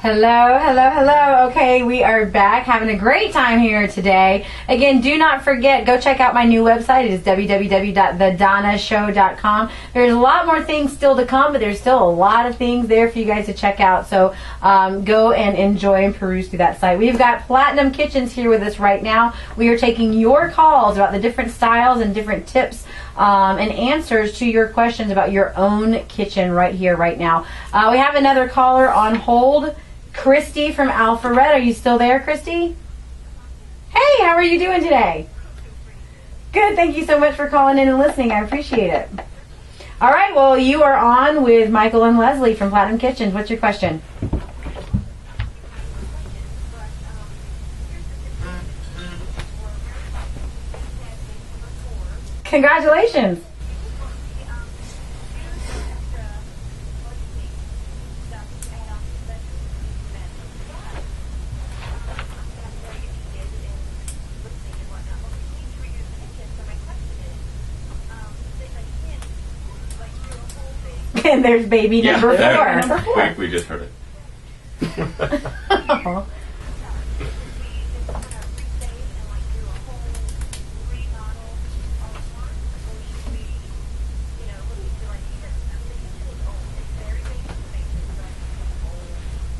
Hello, hello, hello. Okay, we are back having a great time here today. Again, do not forget, go check out my new website. It is www.thedonnashow.com. There's a lot more things still to come, but there's still a lot of things there for you guys to check out. So go and enjoy and peruse through that site. We've got Platinum Kitchens here with us right now. We are taking your calls about the different styles and different tips and answers to your questions about your own kitchen right here, right now. We have another caller on hold. Christy from Alpharetta. Are you still there, Christy? Hey, how are you doing today? Good. Thank you so much for calling in and listening. I appreciate it. All right. Well, you are on with Michael and Leslie from Platinum Kitchens. What's your question? Congratulations. And there's baby number 4. We just heard it. Oh.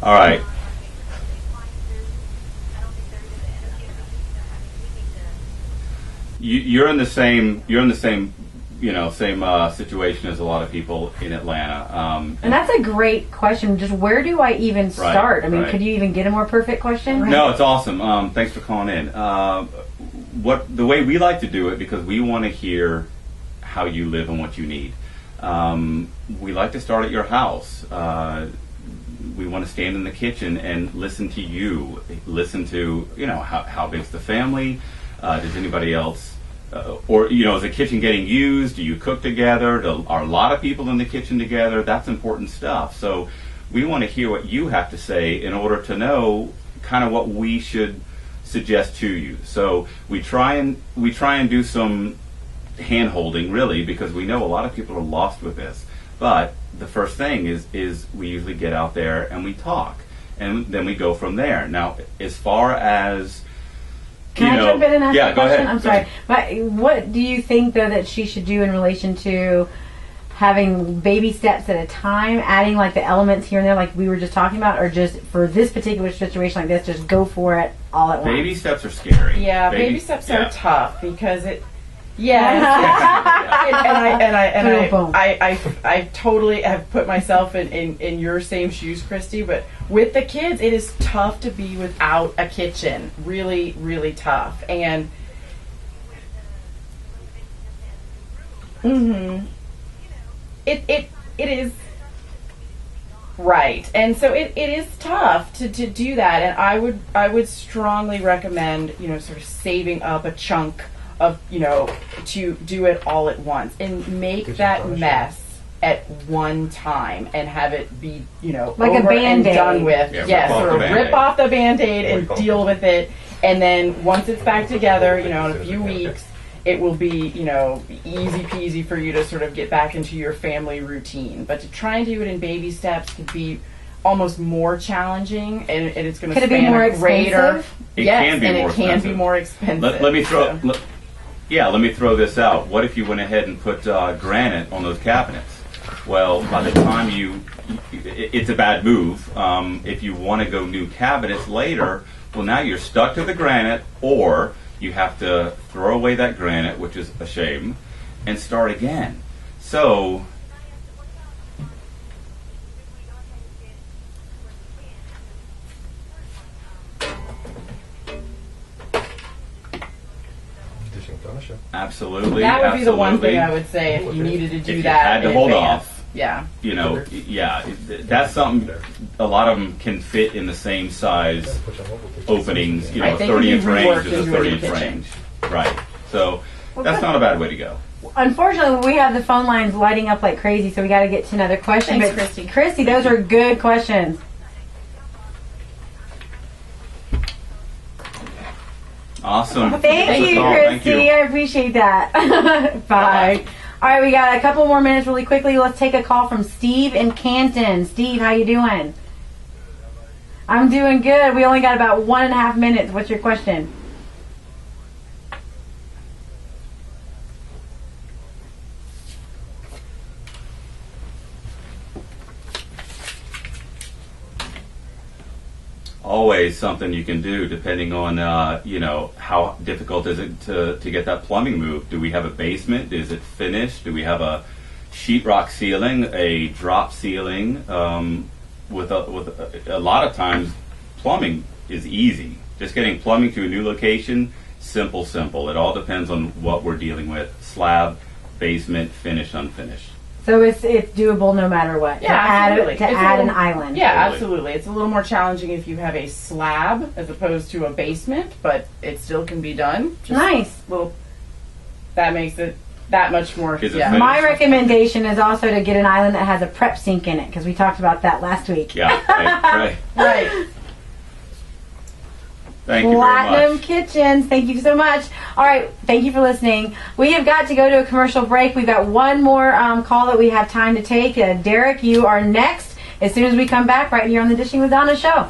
All right. You're in the same. Same situation as a lot of people in Atlanta. And that's a great question. Just where do I even start? I mean, could you even get a more perfect question? No, it's awesome. Thanks for calling in. The way we like to do it, because we want to hear how you live and what you need. We like to start at your house. We want to stand in the kitchen and listen to you. Listen to how big's the family? Does anybody else? Is the kitchen getting used? Do you cook together? Are a lot of people in the kitchen together? That's important stuff. So we want to hear what you have to say in order to know kind of what we should suggest to you. So we try and do some hand holding, really, because we know a lot of people are lost with this. But the first thing is we usually get out there and we talk, and then we go from there. Now, as far as Can I jump in and ask yeah, a go question? ahead. I'm sorry. But what do you think, though, that she should do in relation to having baby steps at a time, adding like the elements here and there like we were just talking about, or just for this particular situation like this, just go for it all at once? Baby steps are scary. Yeah, baby steps are tough because it. I totally have put myself in your same shoes, Christy, but with the kids, it is tough to be without a kitchen. Really, really tough. And it is right. And so it is tough to do that. And I would strongly recommend, sort of saving up a chunk of, to do it all at once and make that mess at one time and have it be, like over a Band-Aid. and done with. Yeah, rip off the Band-Aid and deal with it. And then once it's back together, in a few weeks, it will be, easy peasy for you to sort of get back into your family routine. But to try and do it in baby steps could be almost more challenging, and it's going to span a greater. It can be more expensive. Let me throw this out. What if you went ahead and put granite on those cabinets? Well, by the time it's a bad move. If you want to go new cabinets later, well, now you're stuck to the granite, or you have to throw away that granite, which is a shame, and start again. So absolutely. That would be the one thing I would say if you needed to do that. Had to hold off. Yeah. That's something a lot of them can fit in the same size openings. 30-inch range is a 30-inch range. Right. So that's not a bad way to go. Unfortunately, we have the phone lines lighting up like crazy, so we got to get to another question. Thanks, Christy. Christy, those are good questions. Awesome. Thank you, Christy. I appreciate that. Bye. All right, we got a couple more minutes really quickly. Let's take a call from Steve in Canton. Steve, how you doing? I'm doing good. We only got about 1.5 minutes. What's your question? Always something you can do depending on how difficult is it to get that plumbing moved. Do we have a basement? Is it finished? Do we have a sheetrock ceiling, a drop ceiling? With a lot of times plumbing is easy. Just getting plumbing to a new location, simple. It all depends on what we're dealing with. Slab, basement, finished, unfinished. So it's doable no matter what. Yeah, absolutely. To add an island. Yeah, Totally. absolutely. It's a little more challenging if you have a slab as opposed to a basement, but it still can be done. Just Nice. That makes it that much more. Is it Yeah. finished? My recommendation is also to get an island that has a prep sink in it, because we talked about that last week. Yeah, right. Right. Thank you very Platinum much. Kitchens, thank you so much. All right, thank you for listening. We have got to go to a commercial break. We've got one more call that we have time to take. Derek, you are next as soon as we come back right here on the Dishing with Donna show.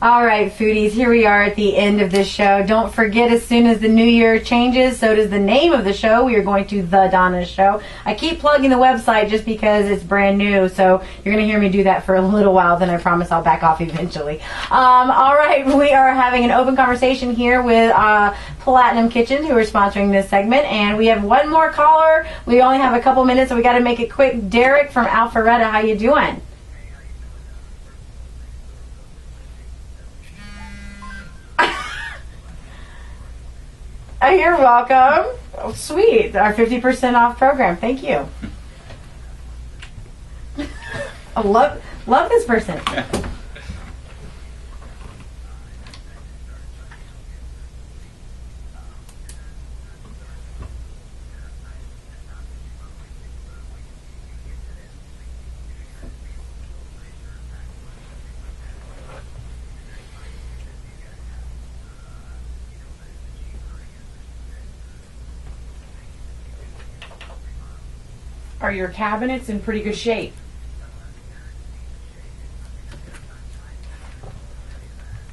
All right, foodies, here we are at the end of this show. Don't forget, as soon as the new year changes, so does the name of the show. We are going to The Donna Show. I keep plugging the website just because it's brand new, so you're going to hear me do that for a little while, then I promise I'll back off eventually. All right, we are having an open conversation here with Platinum Kitchen, who are sponsoring this segment, and we have one more caller. We only have a couple minutes, so we got to make it quick. Derek from Alpharetta, how you doing? You're welcome. Oh, sweet. Our 50% off program. Thank you. I love this person. Are your cabinets in pretty good shape?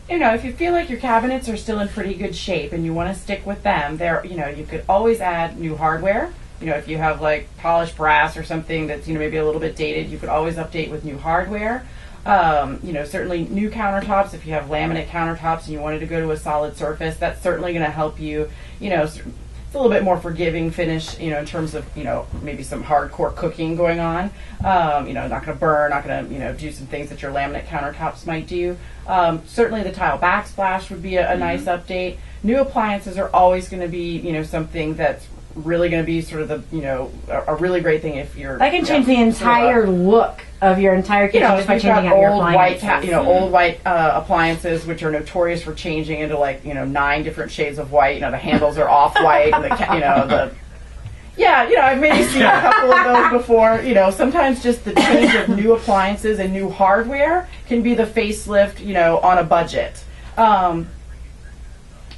If you feel like your cabinets are still in pretty good shape and you want to stick with them, you could always add new hardware. If you have like polished brass or something that's maybe a little bit dated, you could always update with new hardware. Certainly new countertops. If you have laminate countertops and you wanted to go to a solid surface, that's certainly going to help you. It's a little bit more forgiving finish, in terms of, maybe some hardcore cooking going on. Not going to burn, not going to, do some things that your laminate countertops might do. Certainly the tile backsplash would be a nice update. New appliances are always going to be, something that's really going to be sort of the, a really great thing if you're... That can change the entire look of your entire kitchen just by changing out your appliances. Old white appliances, which are notorious for changing into 9 different shades of white. The handles are off white, and I've maybe seen a couple of those before. Sometimes just the change of new appliances and new hardware can be the facelift, on a budget.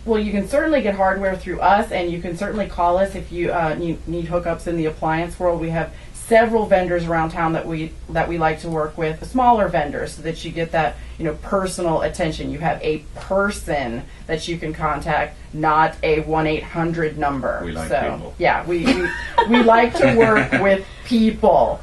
Well, you can certainly get hardware through us, and you can certainly call us if you need hookups in the appliance world. We have several vendors around town that we like to work with, smaller vendors, so that you get that personal attention. You have a person that you can contact, not a 1-800 number. We like people. Yeah, we like to work with people.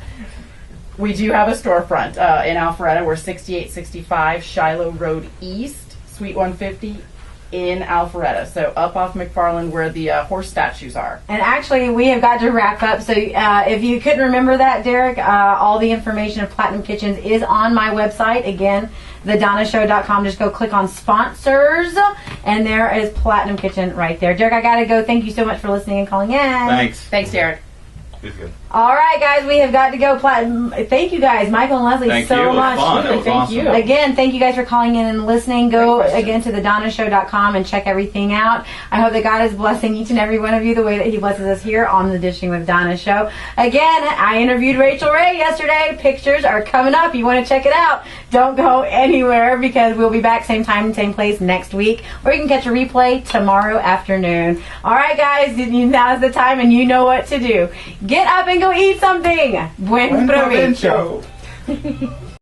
We do have a storefront in Alpharetta. We're 6865 Shiloh Road East, Suite 150. In Alpharetta, so up off McFarland where the horse statues are. And actually, we have got to wrap up. So if you couldn't remember that, Derek, all the information of Platinum Kitchens is on my website. Again, thedonnashow.com. Just go click on sponsors, and there is Platinum Kitchen right there. Derek, I got to go. Thank you so much for listening and calling in. Thanks, Derek. It's good. All right, guys, we have got to go. Thank you, guys, Michael and Leslie, Thank so you. It was much. fun. It was Thank awesome. you. Again, thank you guys for calling in and listening. Go Great question. again to thedonnashow.com and check everything out. I hope that God is blessing each and every one of you the way that He blesses us here on the Dishing with Donna show. Again, I interviewed Rachel Ray yesterday. Pictures are coming up. You want to check it out. Don't go anywhere, because we'll be back same time, same place next week. Or you can catch a replay tomorrow afternoon. All right, guys, now's the time, and you know what to do. Get up and go eat something. Buen provecho.